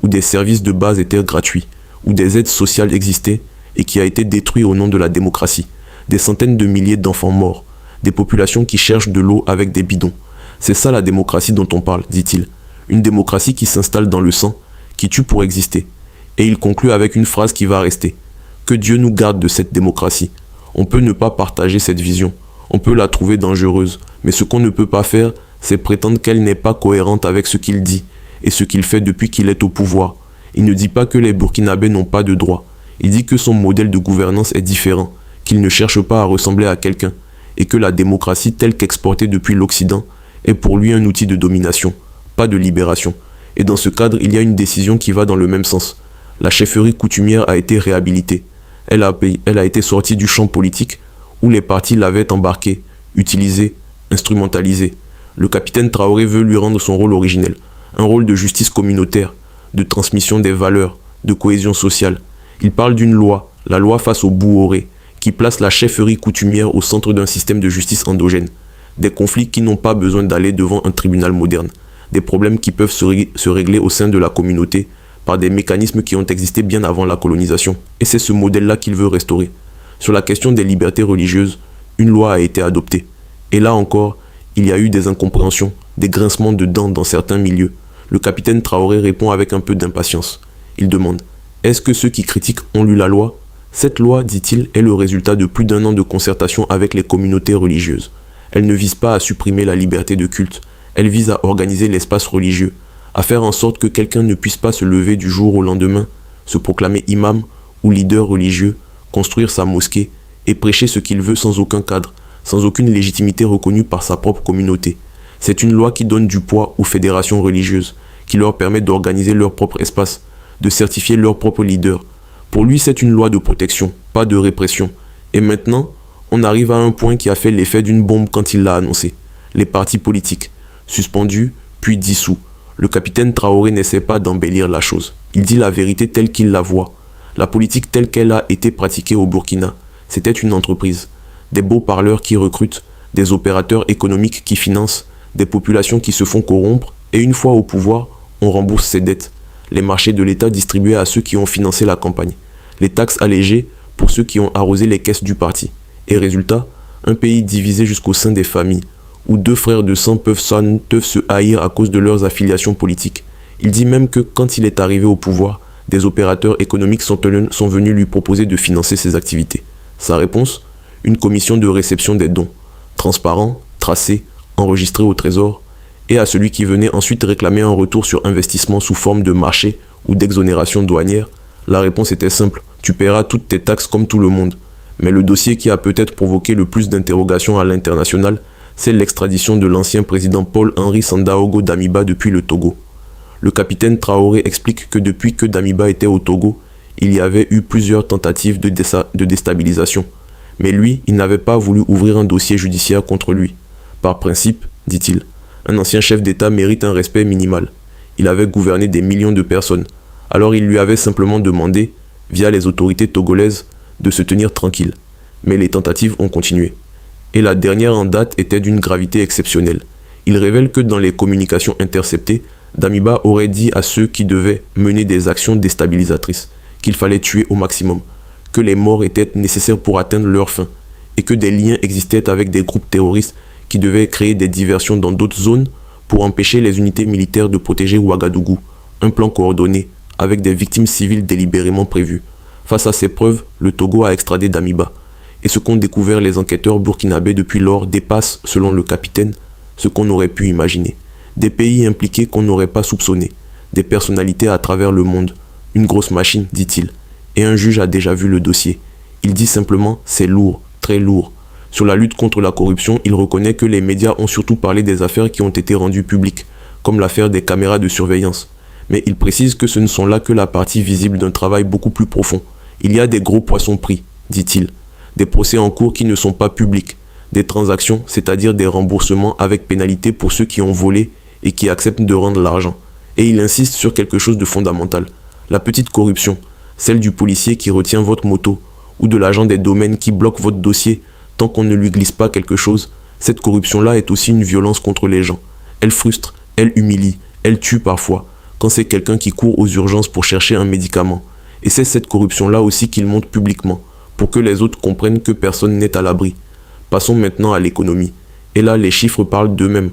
où des services de base étaient gratuits, où des aides sociales existaient et qui a été détruit au nom de la démocratie. Des centaines de milliers d'enfants morts, des populations qui cherchent de l'eau avec des bidons. C'est ça la démocratie dont on parle, dit-il. Une démocratie qui s'installe dans le sang, qui tue pour exister. Et il conclut avec une phrase qui va rester. Que Dieu nous garde de cette démocratie. On peut ne pas partager cette vision. On peut la trouver dangereuse. Mais ce qu'on ne peut pas faire, c'est prétendre qu'elle n'est pas cohérente avec ce qu'il dit et ce qu'il fait depuis qu'il est au pouvoir. Il ne dit pas que les Burkinabés n'ont pas de droits. Il dit que son modèle de gouvernance est différent, qu'il ne cherche pas à ressembler à quelqu'un, et que la démocratie telle qu'exportée depuis l'Occident est pour lui un outil de domination, pas de libération. Et dans ce cadre, il y a une décision qui va dans le même sens. La chefferie coutumière a été réhabilitée. Elle a été sortie du champ politique où les partis l'avaient embarquée, utilisée, instrumentalisée. Le capitaine Traoré veut lui rendre son rôle originel, un rôle de justice communautaire, de transmission des valeurs, de cohésion sociale. Il parle d'une loi, la loi face au Bouoré, qui place la chefferie coutumière au centre d'un système de justice endogène. Des conflits qui n'ont pas besoin d'aller devant un tribunal moderne. Des problèmes qui peuvent se régler au sein de la communauté par des mécanismes qui ont existé bien avant la colonisation. Et c'est ce modèle-là qu'il veut restaurer. Sur la question des libertés religieuses, une loi a été adoptée. Et là encore, il y a eu des incompréhensions, des grincements de dents dans certains milieux. Le capitaine Traoré répond avec un peu d'impatience. Il demande « Est-ce que ceux qui critiquent ont lu la loi ?» Cette loi, dit-il, est le résultat de plus d'1 an de concertation avec les communautés religieuses. Elle ne vise pas à supprimer la liberté de culte. Elle vise à organiser l'espace religieux, à faire en sorte que quelqu'un ne puisse pas se lever du jour au lendemain, se proclamer imam ou leader religieux, construire sa mosquée et prêcher ce qu'il veut sans aucun cadre, sans aucune légitimité reconnue par sa propre communauté. C'est une loi qui donne du poids aux fédérations religieuses, qui leur permet d'organiser leur propre espace, de certifier leur propre leader. Pour lui, c'est une loi de protection, pas de répression. Et maintenant, on arrive à un point qui a fait l'effet d'une bombe quand il l'a annoncé. Les partis politiques, suspendus, puis dissous. Le capitaine Traoré n'essaie pas d'embellir la chose. Il dit la vérité telle qu'il la voit. La politique telle qu'elle a été pratiquée au Burkina, c'était une entreprise. Des beaux parleurs qui recrutent, des opérateurs économiques qui financent, des populations qui se font corrompre, et une fois au pouvoir, on rembourse ses dettes. Les marchés de l'État distribués à ceux qui ont financé la campagne. Les taxes allégées pour ceux qui ont arrosé les caisses du parti. Et résultat, un pays divisé jusqu'au sein des familles, où deux frères de sang peuvent se haïr à cause de leurs affiliations politiques. Il dit même que quand il est arrivé au pouvoir, des opérateurs économiques sont venus lui proposer de financer ses activités. Sa réponse ? Une commission de réception des dons, transparent, tracé, enregistré au trésor, et à celui qui venait ensuite réclamer un retour sur investissement sous forme de marché ou d'exonération douanière, la réponse était simple, tu paieras toutes tes taxes comme tout le monde. Mais le dossier qui a peut-être provoqué le plus d'interrogations à l'international, c'est l'extradition de l'ancien président Paul-Henri Sandaogo Damiba depuis le Togo. Le capitaine Traoré explique que depuis que Damiba était au Togo, il y avait eu plusieurs tentatives de déstabilisation. Mais lui, il n'avait pas voulu ouvrir un dossier judiciaire contre lui. Par principe, dit-il, un ancien chef d'État mérite un respect minimal. Il avait gouverné des millions de personnes. Alors il lui avait simplement demandé, via les autorités togolaises, de se tenir tranquille. Mais les tentatives ont continué. Et la dernière en date était d'une gravité exceptionnelle. Il révèle que dans les communications interceptées, Damiba aurait dit à ceux qui devaient mener des actions déstabilisatrices qu'il fallait tuer au maximum, que les morts étaient nécessaires pour atteindre leur fin, et que des liens existaient avec des groupes terroristes qui devaient créer des diversions dans d'autres zones pour empêcher les unités militaires de protéger Ouagadougou, un plan coordonné, avec des victimes civiles délibérément prévues. Face à ces preuves, le Togo a extradé Damiba. Et ce qu'ont découvert les enquêteurs burkinabés depuis lors dépasse, selon le capitaine, ce qu'on aurait pu imaginer. Des pays impliqués qu'on n'aurait pas soupçonnés, des personnalités à travers le monde, une grosse machine, dit-il. Et un juge a déjà vu le dossier. Il dit simplement, c'est lourd, très lourd. Sur la lutte contre la corruption, il reconnaît que les médias ont surtout parlé des affaires qui ont été rendues publiques, comme l'affaire des caméras de surveillance. Mais il précise que ce ne sont là que la partie visible d'un travail beaucoup plus profond. Il y a des gros poissons pris, dit-il. Des procès en cours qui ne sont pas publics, des transactions, c'est-à-dire des remboursements avec pénalité pour ceux qui ont volé et qui acceptent de rendre l'argent. Et il insiste sur quelque chose de fondamental. La petite corruption, celle du policier qui retient votre moto, ou de l'agent des domaines qui bloque votre dossier tant qu'on ne lui glisse pas quelque chose, cette corruption-là est aussi une violence contre les gens. Elle frustre, elle humilie, elle tue parfois, quand c'est quelqu'un qui court aux urgences pour chercher un médicament. Et c'est cette corruption-là aussi qu'il montre publiquement, pour que les autres comprennent que personne n'est à l'abri. Passons maintenant à l'économie. Et là, les chiffres parlent d'eux-mêmes.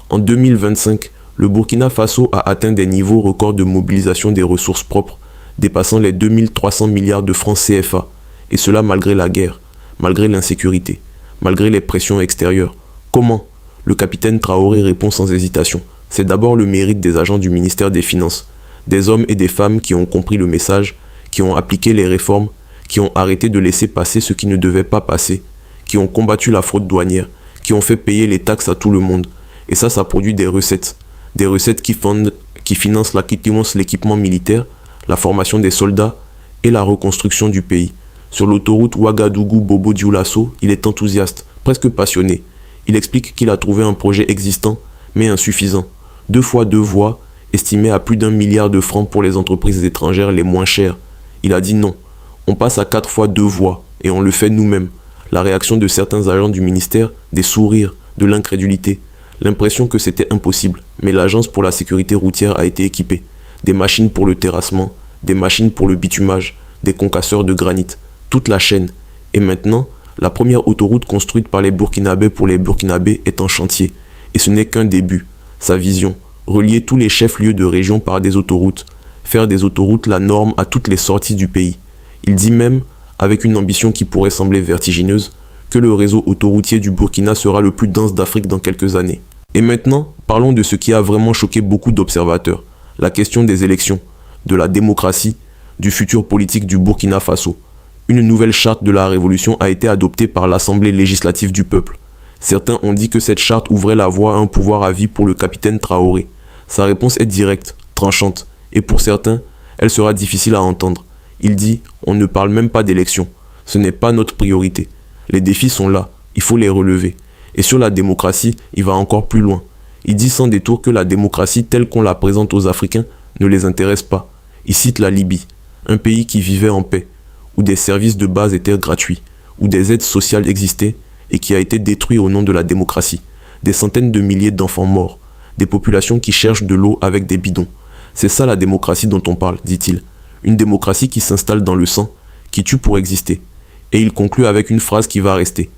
En 2025, le Burkina Faso a atteint des niveaux records de mobilisation des ressources propres, dépassant les 2300 milliards de francs CFA. Et cela malgré la guerre, malgré l'insécurité, malgré les pressions extérieures. Comment ? Le capitaine Traoré répond sans hésitation. C'est d'abord le mérite des agents du ministère des Finances, des hommes et des femmes qui ont compris le message, qui ont appliqué les réformes, qui ont arrêté de laisser passer ce qui ne devait pas passer, qui ont combattu la fraude douanière, qui ont fait payer les taxes à tout le monde. Et ça produit des recettes qui financent l'équipement militaire, la formation des soldats et la reconstruction du pays. Sur l'autoroute Ouagadougou-Bobo-Dioulasso, il est enthousiaste, presque passionné. Il explique qu'il a trouvé un projet existant, mais insuffisant. 2 fois 2 voies, estimé à plus d'1 milliard de francs pour les entreprises étrangères les moins chères. Il a dit non. On passe à 4 fois 2 voies, et on le fait nous-mêmes. La réaction de certains agents du ministère, des sourires, de l'incrédulité. L'impression que c'était impossible, mais l'agence pour la sécurité routière a été équipée. Des machines pour le terrassement, des machines pour le bitumage, des concasseurs de granit, toute la chaîne. Et maintenant, la première autoroute construite par les Burkinabés pour les Burkinabés est en chantier. Et ce n'est qu'un début. Sa vision, relier tous les chefs-lieux de région par des autoroutes, faire des autoroutes la norme à toutes les sorties du pays. Il dit même, avec une ambition qui pourrait sembler vertigineuse, que le réseau autoroutier du Burkina sera le plus dense d'Afrique dans quelques années. Et maintenant, parlons de ce qui a vraiment choqué beaucoup d'observateurs, la question des élections, de la démocratie, du futur politique du Burkina Faso. Une nouvelle charte de la Révolution a été adoptée par l'Assemblée législative du peuple. Certains ont dit que cette charte ouvrait la voie à un pouvoir à vie pour le capitaine Traoré. Sa réponse est directe, tranchante, et pour certains, elle sera difficile à entendre. Il dit « On ne parle même pas d'élection. Ce n'est pas notre priorité. Les défis sont là, il faut les relever. » Et sur la démocratie, il va encore plus loin. Il dit sans détour que la démocratie telle qu'on la présente aux Africains ne les intéresse pas. Il cite la Libye, un pays qui vivait en paix, où des services de base étaient gratuits, où des aides sociales existaient et qui a été détruit au nom de la démocratie. Des centaines de milliers d'enfants morts, des populations qui cherchent de l'eau avec des bidons. C'est ça la démocratie dont on parle, dit-il. Une démocratie qui s'installe dans le sang, qui tue pour exister. Et il conclut avec une phrase qui va rester.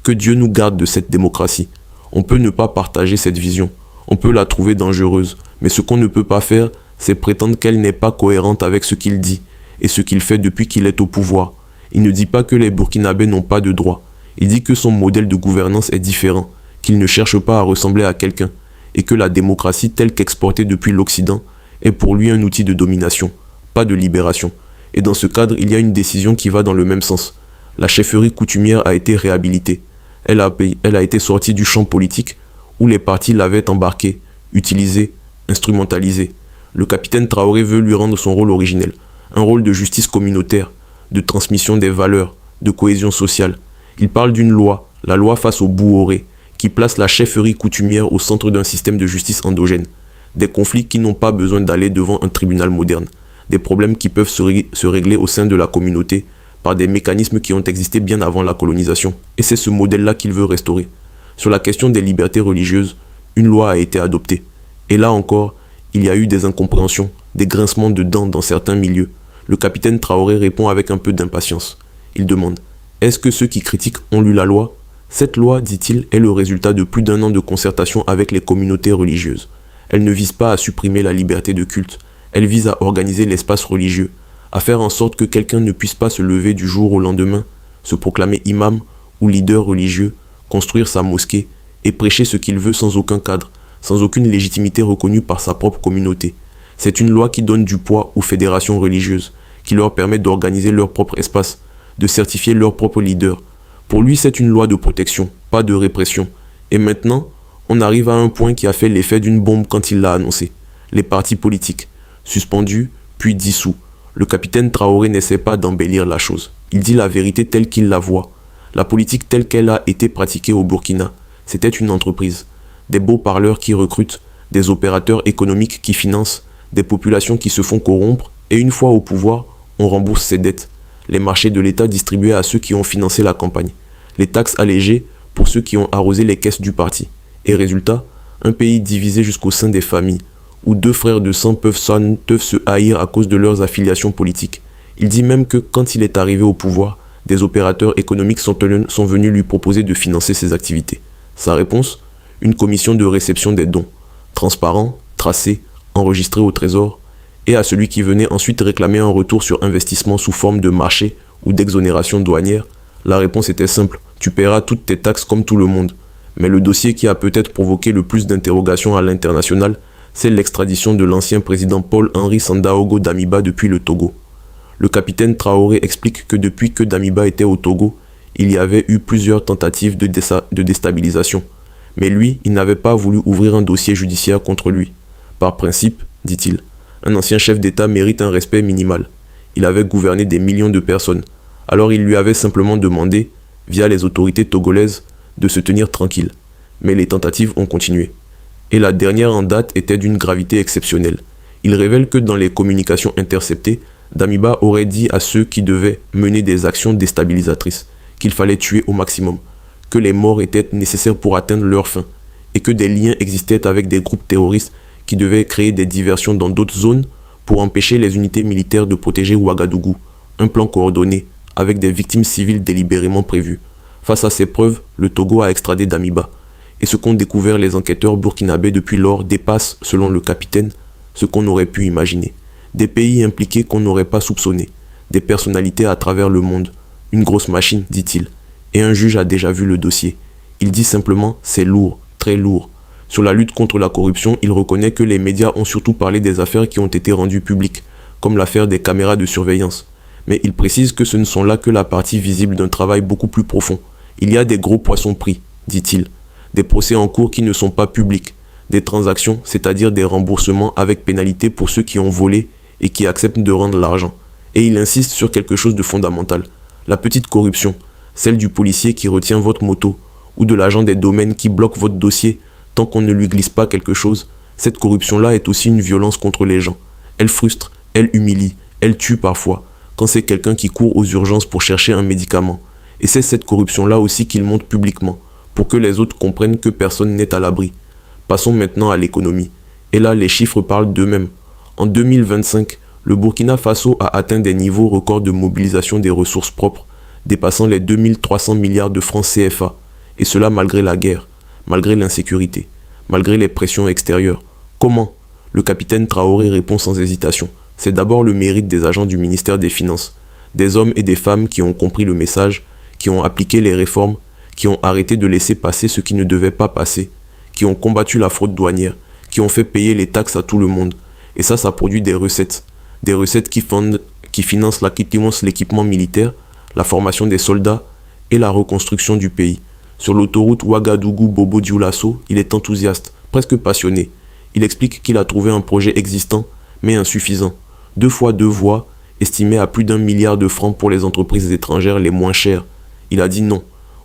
Que Dieu nous garde de cette démocratie. On peut ne pas partager cette vision, on peut la trouver dangereuse, mais ce qu'on ne peut pas faire, c'est prétendre qu'elle n'est pas cohérente avec ce qu'il dit et ce qu'il fait depuis qu'il est au pouvoir. Il ne dit pas que les Burkinabés n'ont pas de droits. Il dit que son modèle de gouvernance est différent, qu'il ne cherche pas à ressembler à quelqu'un, et que la démocratie telle qu'exportée depuis l'Occident est pour lui un outil de domination, pas de libération. Et dans ce cadre, il y a une décision qui va dans le même sens. La chefferie coutumière a été réhabilitée. Elle a été sortie du champ politique où les partis l'avaient embarquée, utilisée, instrumentalisée. Le capitaine Traoré veut lui rendre son rôle originel, un rôle de justice communautaire, de transmission des valeurs, de cohésion sociale. Il parle d'une loi, la loi face au Bouoré, qui place la chefferie coutumière au centre d'un système de justice endogène. Des conflits qui n'ont pas besoin d'aller devant un tribunal moderne. Des problèmes qui peuvent se régler au sein de la communauté par des mécanismes qui ont existé bien avant la colonisation. Et c'est ce modèle-là qu'il veut restaurer. Sur la question des libertés religieuses, une loi a été adoptée. Et là encore, il y a eu des incompréhensions, des grincements de dents dans certains milieux. Le capitaine Traoré répond avec un peu d'impatience. Il demande « Est-ce que ceux qui critiquent ont lu la loi ?» Cette loi, dit-il, est le résultat de plus d'1 an de concertation avec les communautés religieuses. Elle ne vise pas à supprimer la liberté de culte. Elle vise à organiser l'espace religieux, à faire en sorte que quelqu'un ne puisse pas se lever du jour au lendemain, se proclamer imam ou leader religieux, construire sa mosquée et prêcher ce qu'il veut sans aucun cadre, sans aucune légitimité reconnue par sa propre communauté. C'est une loi qui donne du poids aux fédérations religieuses, qui leur permet d'organiser leur propre espace, de certifier leur propre leader. Pour lui, c'est une loi de protection, pas de répression. Et maintenant, on arrive à un point qui a fait l'effet d'une bombe quand il l'a annoncé. Les partis politiques, suspendus, puis dissous. Le capitaine Traoré n'essaie pas d'embellir la chose. Il dit la vérité telle qu'il la voit. La politique telle qu'elle a été pratiquée au Burkina, c'était une entreprise. Des beaux parleurs qui recrutent, des opérateurs économiques qui financent, des populations qui se font corrompre, et une fois au pouvoir, on rembourse ses dettes. Les marchés de l'État distribués à ceux qui ont financé la campagne. Les taxes allégées pour ceux qui ont arrosé les caisses du parti. Et résultat, un pays divisé jusqu'au sein des familles, où 2 frères de sang peuvent se haïr à cause de leurs affiliations politiques. Il dit même que quand il est arrivé au pouvoir, des opérateurs économiques sont venus lui proposer de financer ses activités. Sa réponse ? Une commission de réception des dons, transparent, tracé, enregistré au trésor, et à celui qui venait ensuite réclamer un retour sur investissement sous forme de marché ou d'exonération douanière, la réponse était simple, tu paieras toutes tes taxes comme tout le monde. Mais le dossier qui a peut-être provoqué le plus d'interrogations à l'international, c'est l'extradition de l'ancien président Paul-Henri Sandaogo Damiba depuis le Togo. Le capitaine Traoré explique que depuis que Damiba était au Togo, il y avait eu plusieurs tentatives de déstabilisation. Mais lui, il n'avait pas voulu ouvrir un dossier judiciaire contre lui. Par principe, dit-il, un ancien chef d'État mérite un respect minimal. Il avait gouverné des millions de personnes. Alors il lui avait simplement demandé, via les autorités togolaises, de se tenir tranquille. Mais les tentatives ont continué. Et la dernière en date était d'une gravité exceptionnelle. Il révèle que dans les communications interceptées, Damiba aurait dit à ceux qui devaient mener des actions déstabilisatrices qu'il fallait tuer au maximum, que les morts étaient nécessaires pour atteindre leur fin, et que des liens existaient avec des groupes terroristes qui devaient créer des diversions dans d'autres zones pour empêcher les unités militaires de protéger Ouagadougou, un plan coordonné, avec des victimes civiles délibérément prévues. Face à ces preuves, le Togo a extradé Damiba, et ce qu'ont découvert les enquêteurs burkinabés depuis lors dépasse, selon le capitaine, ce qu'on aurait pu imaginer. Des pays impliqués qu'on n'aurait pas soupçonnés, des personnalités à travers le monde, une grosse machine, dit-il. Et un juge a déjà vu le dossier. Il dit simplement, c'est lourd, très lourd. Sur la lutte contre la corruption, il reconnaît que les médias ont surtout parlé des affaires qui ont été rendues publiques, comme l'affaire des caméras de surveillance. Mais il précise que ce ne sont là que la partie visible d'un travail beaucoup plus profond. Il y a des gros poissons pris, dit-il, des procès en cours qui ne sont pas publics, des transactions, c'est-à-dire des remboursements avec pénalité pour ceux qui ont volé et qui acceptent de rendre l'argent. Et il insiste sur quelque chose de fondamental, la petite corruption, celle du policier qui retient votre moto, ou de l'agent des domaines qui bloque votre dossier tant qu'on ne lui glisse pas quelque chose. Cette corruption-là est aussi une violence contre les gens. Elle frustre, elle humilie, elle tue parfois, quand c'est quelqu'un qui court aux urgences pour chercher un médicament. Et c'est cette corruption-là aussi qu'il montre publiquement, pour que les autres comprennent que personne n'est à l'abri. Passons maintenant à l'économie. Et là, les chiffres parlent d'eux-mêmes. En 2025, le Burkina Faso a atteint des niveaux records de mobilisation des ressources propres, dépassant les 2300 milliards de francs CFA. Et cela malgré la guerre, malgré l'insécurité, malgré les pressions extérieures. Comment? Le capitaine Traoré répond sans hésitation. C'est d'abord le mérite des agents du ministère des Finances, des hommes et des femmes qui ont compris le message, qui ont appliqué les réformes, qui ont arrêté de laisser passer ce qui ne devait pas passer, qui ont combattu la fraude douanière, qui ont fait payer les taxes à tout le monde. Et ça produit des recettes qui financent l'équipement militaire, la formation des soldats et la reconstruction du pays. Sur l'autoroute Ouagadougou-Bobo-Dioulasso, il est enthousiaste, presque passionné. Il explique qu'il a trouvé un projet existant, mais insuffisant. 2 fois 2 voies, estimé à plus d'1 milliard de francs pour les entreprises étrangères les moins chères. Il a dit non.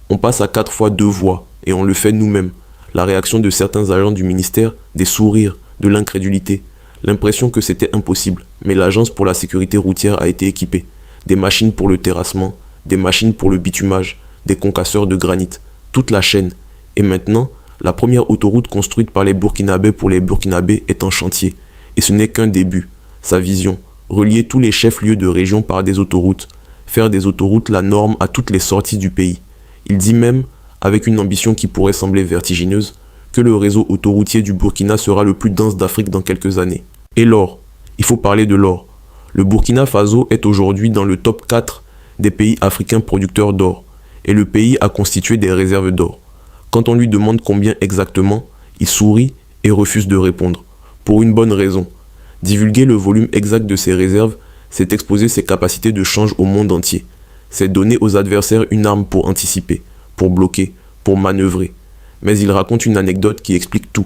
On passe à 4 fois 2 voies, et on le fait nous-mêmes. La réaction de certains agents du ministère, des sourires, de l'incrédulité. L'impression que c'était impossible, mais l'agence pour la sécurité routière a été équipée. Des machines pour le terrassement, des machines pour le bitumage, des concasseurs de granit. Toute la chaîne. Et maintenant, la première autoroute construite par les Burkinabés pour les Burkinabés est en chantier. Et ce n'est qu'un début. Sa vision, relier tous les chefs-lieux de région par des autoroutes, faire des autoroutes la norme à toutes les sorties du pays. Il dit même, avec une ambition qui pourrait sembler vertigineuse, que le réseau autoroutier du Burkina sera le plus dense d'Afrique dans quelques années. Et l'or, il faut parler de l'or. Le Burkina Faso est aujourd'hui dans le top 4 des pays africains producteurs d'or, et le pays a constitué des réserves d'or. Quand on lui demande combien exactement, il sourit et refuse de répondre. Pour une bonne raison. Divulguer le volume exact de ses réserves, c'est exposer ses capacités de change au monde entier. C'est donner aux adversaires une arme pour anticiper, pour bloquer, pour manœuvrer. Mais il raconte une anecdote qui explique tout.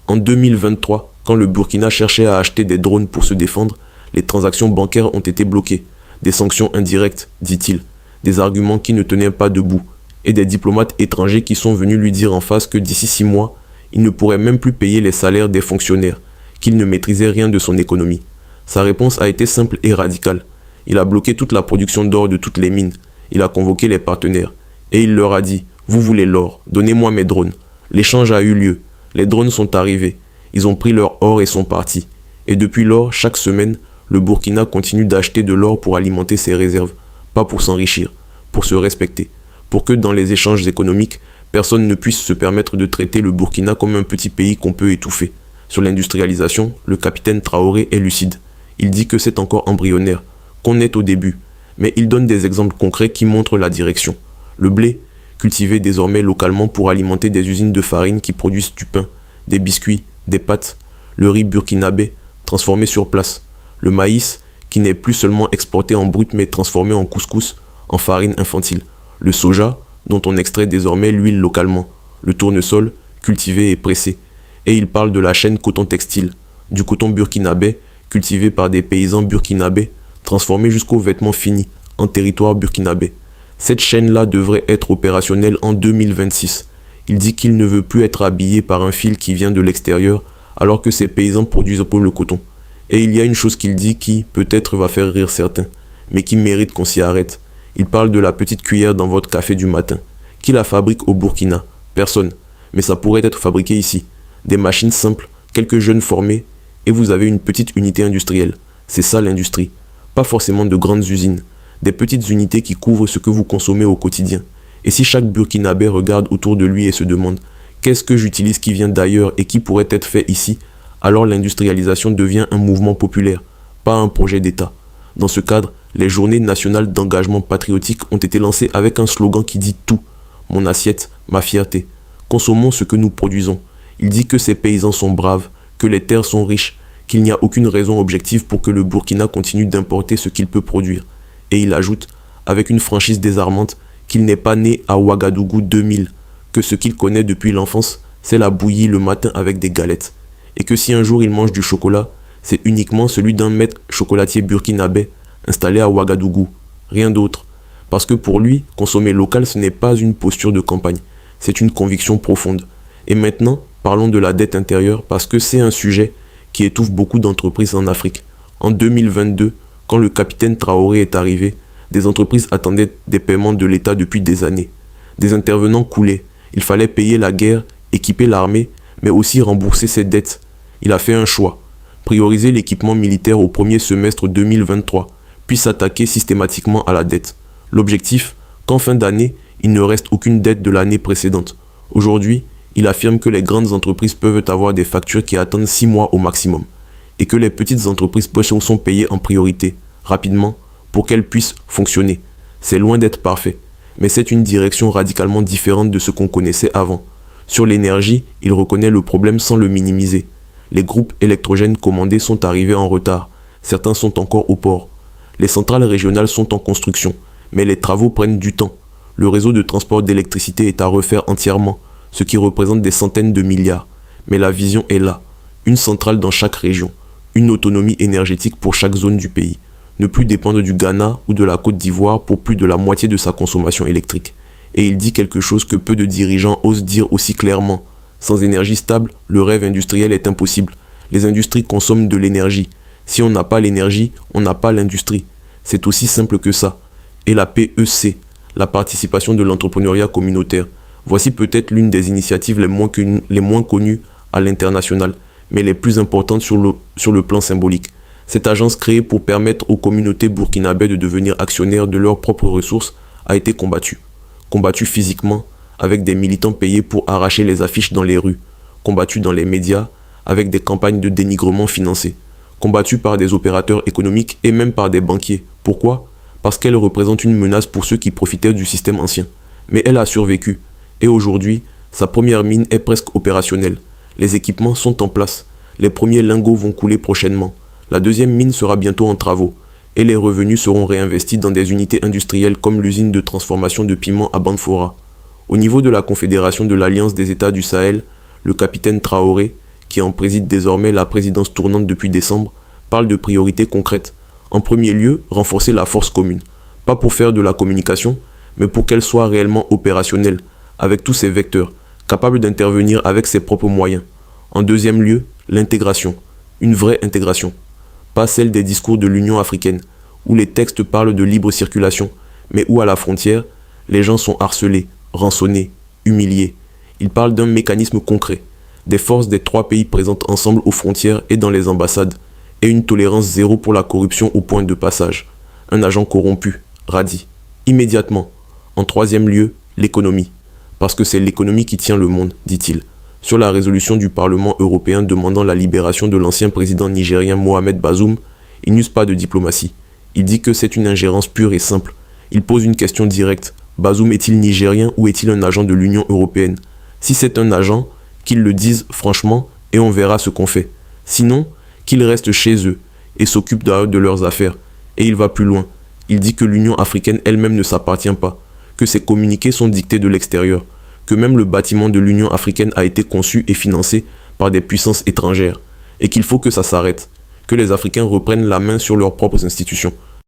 En 2023, quand le Burkina cherchait à acheter des drones pour se défendre, les transactions bancaires ont été bloquées. Des sanctions indirectes, dit-il. Des arguments qui ne tenaient pas debout. Et des diplomates étrangers qui sont venus lui dire en face que d'ici 6 mois, il ne pourrait même plus payer les salaires des fonctionnaires, qu'il ne maîtrisait rien de son économie. Sa réponse a été simple et radicale. Il a bloqué toute la production d'or de toutes les mines. Il a convoqué les partenaires. Et il leur a dit « Vous voulez l'or, donnez-moi mes drones ». L'échange a eu lieu. Les drones sont arrivés. Ils ont pris leur or et sont partis. Et depuis lors, chaque semaine, le Burkina continue d'acheter de l'or pour alimenter ses réserves. Pas pour s'enrichir, pour se respecter. Pour que dans les échanges économiques, personne ne puisse se permettre de traiter le Burkina comme un petit pays qu'on peut étouffer. Sur l'industrialisation, le capitaine Traoré est lucide. Il dit que c'est encore embryonnaire, qu'on est au début. Mais il donne des exemples concrets qui montrent la direction. Le blé, cultivé désormais localement pour alimenter des usines de farine qui produisent du pain, des biscuits, des pâtes. Le riz burkinabé, transformé sur place. Le maïs, qui n'est plus seulement exporté en brut mais transformé en couscous, en farine infantile. Le soja, dont on extrait désormais l'huile localement. Le tournesol, cultivé et pressé. Et il parle de la chaîne coton-textile, du coton burkinabé, cultivé par des paysans burkinabés, transformé jusqu'aux vêtements finis, en territoire burkinabé. Cette chaîne-là devrait être opérationnelle en 2026. Il dit qu'il ne veut plus être habillé par un fil qui vient de l'extérieur, alors que ces paysans produisent pour le coton. Et il y a une chose qu'il dit qui, peut-être, va faire rire certains, mais qui mérite qu'on s'y arrête. Il parle de la petite cuillère dans votre café du matin. Qui la fabrique au Burkina? Personne. Mais ça pourrait être fabriqué ici. Des machines simples, quelques jeunes formés, et vous avez une petite unité industrielle. C'est ça l'industrie. Pas forcément de grandes usines. Des petites unités qui couvrent ce que vous consommez au quotidien. Et si chaque Burkinabé regarde autour de lui et se demande « Qu'est-ce que j'utilise qui vient d'ailleurs et qui pourrait être fait ici ?» alors l'industrialisation devient un mouvement populaire, pas un projet d'État. Dans ce cadre, les journées nationales d'engagement patriotique ont été lancées avec un slogan qui dit tout. Mon assiette, ma fierté. Consommons ce que nous produisons. Il dit que ces paysans sont braves, que les terres sont riches, qu'il n'y a aucune raison objective pour que le Burkina continue d'importer ce qu'il peut produire. Et il ajoute, avec une franchise désarmante, qu'il n'est pas né à Ouagadougou 2000, que ce qu'il connaît depuis l'enfance, c'est la bouillie le matin avec des galettes. Et que si un jour il mange du chocolat, c'est uniquement celui d'un maître chocolatier burkinabé installé à Ouagadougou, rien d'autre. Parce que pour lui, consommer local, ce n'est pas une posture de campagne, c'est une conviction profonde. Et maintenant, parlons de la dette intérieure, parce que c'est un sujet qui étouffe beaucoup d'entreprises en Afrique. En 2022, quand le capitaine Traoré est arrivé, des entreprises attendaient des paiements de l'État depuis des années. Des intervenants coulaient. Il fallait payer la guerre, équiper l'armée, mais aussi rembourser ses dettes. Il a fait un choix. Prioriser l'équipement militaire au premier semestre 2023, puis s'attaquer systématiquement à la dette. L'objectif, qu'en fin d'année, il ne reste aucune dette de l'année précédente. Aujourd'hui, il affirme que les grandes entreprises peuvent avoir des factures qui attendent 6 mois au maximum, et que les petites entreprises sont payées en priorité, rapidement, pour qu'elles puissent fonctionner. C'est loin d'être parfait, mais c'est une direction radicalement différente de ce qu'on connaissait avant. Sur l'énergie, il reconnaît le problème sans le minimiser. Les groupes électrogènes commandés sont arrivés en retard, certains sont encore au port. Les centrales régionales sont en construction, mais les travaux prennent du temps. Le réseau de transport d'électricité est à refaire entièrement, ce qui représente des centaines de milliards. Mais la vision est là, une centrale dans chaque région, une autonomie énergétique pour chaque zone du pays, ne plus dépendre du Ghana ou de la Côte d'Ivoire pour plus de la moitié de sa consommation électrique. Et il dit quelque chose que peu de dirigeants osent dire aussi clairement. Sans énergie stable, le rêve industriel est impossible. Les industries consomment de l'énergie. Si on n'a pas l'énergie, on n'a pas l'industrie. C'est aussi simple que ça. Et la PEC, la participation de l'entrepreneuriat communautaire. Voici peut-être l'une des initiatives les moins connues à l'international, mais les plus importantes sur le plan symbolique. Cette agence créée pour permettre aux communautés burkinabées de devenir actionnaires de leurs propres ressources a été combattue. Combattue physiquement, avec des militants payés pour arracher les affiches dans les rues. Combattue dans les médias, avec des campagnes de dénigrement financées. Combattue par des opérateurs économiques et même par des banquiers. Pourquoi ? Parce qu'elle représente une menace pour ceux qui profitaient du système ancien. Mais elle a survécu. Et aujourd'hui, sa première mine est presque opérationnelle. Les équipements sont en place. Les premiers lingots vont couler prochainement. La deuxième mine sera bientôt en travaux. Et les revenus seront réinvestis dans des unités industrielles comme l'usine de transformation de piment à Banfora. Au niveau de la Confédération de l'Alliance des États du Sahel, le capitaine Traoré, qui en préside désormais la présidence tournante depuis décembre, parle de priorités concrètes. En premier lieu, renforcer la force commune. Pas pour faire de la communication, mais pour qu'elle soit réellement opérationnelle, avec tous ses vecteurs, capable d'intervenir avec ses propres moyens. En deuxième lieu, l'intégration. Une vraie intégration. Pas celle des discours de l'Union africaine, où les textes parlent de libre circulation, mais où à la frontière, les gens sont harcelés, rançonnés, humiliés. Ils parlent d'un mécanisme concret, des forces des 3 pays présentes ensemble aux frontières et dans les ambassades, et une tolérance zéro pour la corruption au point de passage. Un agent corrompu, radie, immédiatement. En troisième lieu, l'économie. Parce que c'est l'économie qui tient le monde, dit-il. Sur la résolution du Parlement européen demandant la libération de l'ancien président nigérien Mohamed Bazoum, il n'use pas de diplomatie. Il dit que c'est une ingérence pure et simple. Il pose une question directe. Bazoum est-il nigérien ou est-il un agent de l'Union européenne ? Si c'est un agent, qu'ils le disent franchement et on verra ce qu'on fait. Sinon, qu'ils restent chez eux et s'occupent de leurs affaires. Et il va plus loin. Il dit que l'Union africaine elle-même ne s'appartient pas, que ses communiqués sont dictés de l'extérieur, que même le bâtiment de l'Union africaine a été conçu et financé par des puissances étrangères, et qu'il faut que ça s'arrête, que les Africains reprennent la main sur leurs propres institutions.